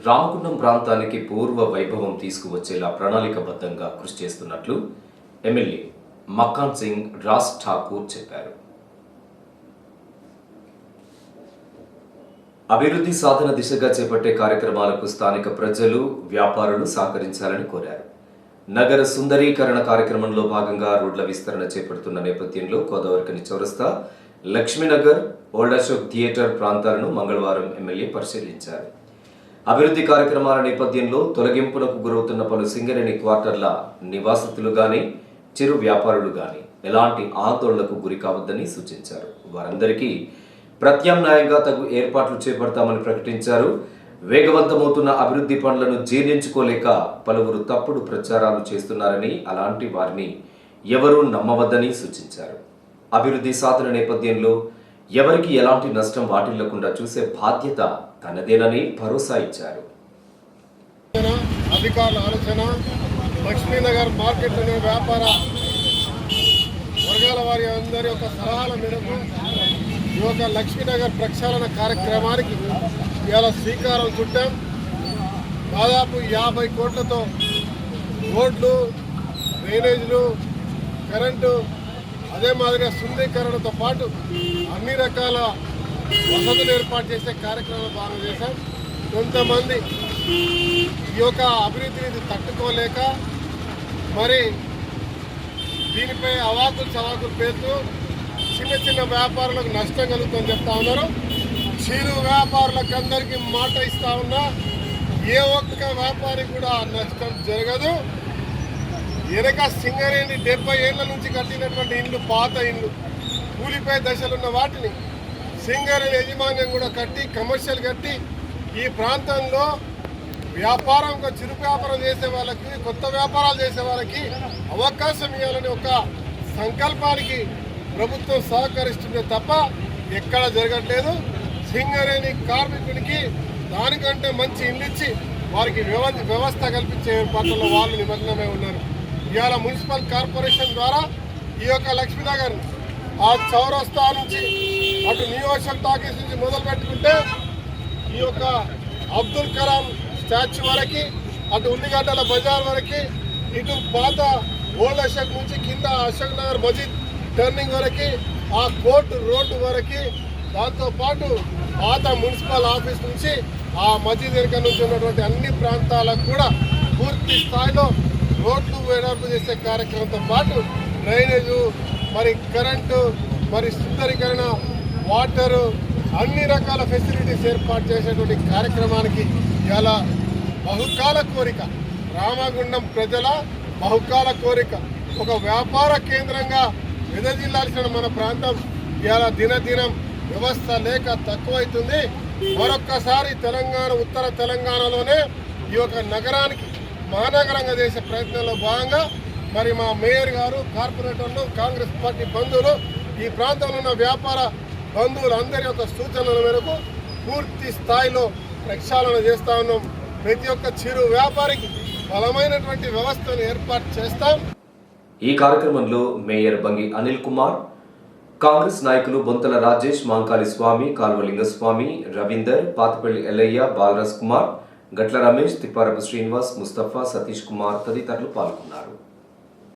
రామగుండం ప్రాంతానికి పూర్వ వైభవం తీసుకువచ్చేలా ప్రణాళికబద్ధంగా కృషి చేస్తున్నట్లు ఎమ్మెల్యే మక్కాన్ సింగ్ రాజ్ ఠాకూర్ చెప్పారు. అభివృద్ధి సాధన దిశగా చేపట్టే కార్యక్రమాలకు స్థానిక ప్రజలు, వ్యాపారులు సహకరించాలని కోరారు. నగర సుందరీకరణ కార్యక్రమంలో భాగంగా రోడ్ల విస్తరణ చేపడుతున్న నేపథ్యంలో గోదావరిఖని చౌరస్తా, లక్ష్మీనగర్, ఓల్డ్ అశోక్ థియేటర్ ప్రాంతాలను మంగళవారం ఎమ్మెల్యే పరిశీలించారు. అభివృద్ధి కార్యక్రమాల నేపథ్యంలో తొలగింపునకు గురవుతున్న పలు సింగరేణి క్వార్టర్ల నివాసితులు గాని, చిరు వ్యాపారులు గాని ఎలాంటి ఆందోళనకు గురి కావద్దని సూచించారు. వారందరికీ ప్రత్యామ్నాయంగా తగు ఏర్పాట్లు చేపడతామని ప్రకటించారు. వేగవంతమవుతున్న అభివృద్ధి పనులను జీర్ణించుకోలేక పలువురు తప్పుడు ప్రచారాలు చేస్తున్నారని, అలాంటి వారిని ఎవరూ నమ్మవద్దని సూచించారు. అభివృద్ధి సాధన నేపథ్యంలో ఎవరికి ఎలాంటి నష్టం వాటిల్లకుండా చూసే బాధ్యత తనదేనని భరోసా ఇచ్చారు. అధికారుల ఆలోచన లక్ష్మీనగర్ మార్కెట్లోని వ్యాపార వర్గాల వారి అందరి యొక్క సలహాల మేరకు ఈ యొక్క లక్ష్మీనగర్ ప్రక్షాళన కార్యక్రమానికి ఇవాళ శ్రీకారం చుట్టాం. దాదాపు 50 కోట్లతో రోడ్లు, డ్రైనేజీలు, కరెంటు, అదే మాదిరిగా శుద్ధీకరణతో పాటు అన్ని రకాల వసతులు ఏర్పాటు చేసే కార్యక్రమం బాగా చేశాం. కొంతమంది ఈ యొక్క అభివృద్ధిని తట్టుకోలేక మరి దీనిపై అవాకులు చవాకులు పేరుతూ చిన్న చిన్న వ్యాపారులకు నష్టం కలుగుతుందని చెప్తా ఉన్నారు. చిరు వ్యాపారులకు అందరికీ మాట ఇస్తా ఉన్నా, ఏ ఒక్క వ్యాపారికి కూడా నష్టం జరగదు. వెనక సింగరేణి 70 ఏళ్ల నుంచి కట్టినటువంటి ఇండ్లు, పాత ఇండ్లు, కూలిపోయే దశలున్న వాటిని సింగరేణి యజమాన్యం కూడా కట్టి, కమర్షియల్ కట్టి ఈ ప్రాంతంలో వ్యాపారంగా చిరు వ్యాపారం చేసే వాళ్ళకి, కొత్త వ్యాపారాలు చేసే వాళ్ళకి అవకాశం ఇవ్వాలని ఒక సంకల్పానికి ప్రభుత్వం సహకరిస్తుందే తప్ప ఎక్కడ జరగట్లేదు. సింగరేణి కార్మికునికి దానికంటే మంచి ఇల్లు ఇచ్చి వారికి వ్యవస్థ కల్పించే ఏర్పాట్లలో వాళ్ళు నిమగ్నమై ఉన్నారు. ఇవాళ మున్సిపల్ కార్పొరేషన్ ద్వారా ఈ యొక్క లక్ష్మీనగర్ ఆ చౌరస్తా నుంచి అటు న్యూ అశోక్ టాకీస్ నుంచి మొదలు పెట్టుకుంటే ఈ యొక్క అబ్దుల్ కలాం స్టాచ్యూ వరకు, అటు ఉల్లిగడ్డల బజార్ వరకు, ఇటు పాత ఓల్డ్ అశోక్ నుంచి కింద అశోక్ నగర్ మజీద్ టర్నింగ్ వరకు, ఆ కోర్టు రోడ్డు వరకు, దాంతోపాటు పాత మున్సిపల్ ఆఫీస్ నుంచి ఆ మజీద్ వెనుక నుంచి ఉన్నటువంటి అన్ని ప్రాంతాలకు కూడా పూర్తి స్థాయిలో రోడ్లు వెడల్పు చేసే కార్యక్రమంతో పాటు డ్రైనేజు, మరి కరెంటు, మరి శుద్ధీకరణ, వాటరు, అన్ని రకాల ఫెసిలిటీస్ ఏర్పాటు చేసేటువంటి కార్యక్రమానికి ఇలా బహుకాల కోరిక, రామగుండం ప్రజల బహుకాల కోరిక, ఒక వ్యాపార కేంద్రంగా విదజిల్లాల్సిన మన ప్రాంతం ఇలా దినదినం వ్యవస్థ లేక తక్కువైతుంది. మరొక్కసారి తెలంగాణ, ఉత్తర తెలంగాణలోనే ఈ యొక్క నగరానికి మహానగరంగా చేసే ప్రయత్నంలో భాగంగా మరి మా మేయర్ గారు, కార్పొరేటర్లు, కాంగ్రెస్ పార్టీ బంధువులు, ఈ ప్రాంతంలో ఉన్న వ్యాపార బంధువులందరి యొక్క సూచనల మేరకు పూర్తి స్థాయిలో ప్రక్షాళన చేస్తా ఉన్నాం. ప్రతి ఒక్క చిరు వ్యాపారికి బలమైనటువంటి వ్యవస్థను ఏర్పాటు చేస్తాం. ఈ కార్యక్రమంలో మేయర్ బంగి అనిల్ కుమార్, కాంగ్రెస్ నాయకులు బొంతల రాజేష్, మాంకాళి స్వామి, కాల్వలింగస్వామి, రవీందర్, పాతపల్లి ఎల్లయ్య, బాలరాజ్ కుమార్, గట్ల రమేష్, తిప్పారపు శ్రీనివాస్, ముస్తఫా, సతీష్ కుమార్ తదితరులు పాల్గొన్నారు.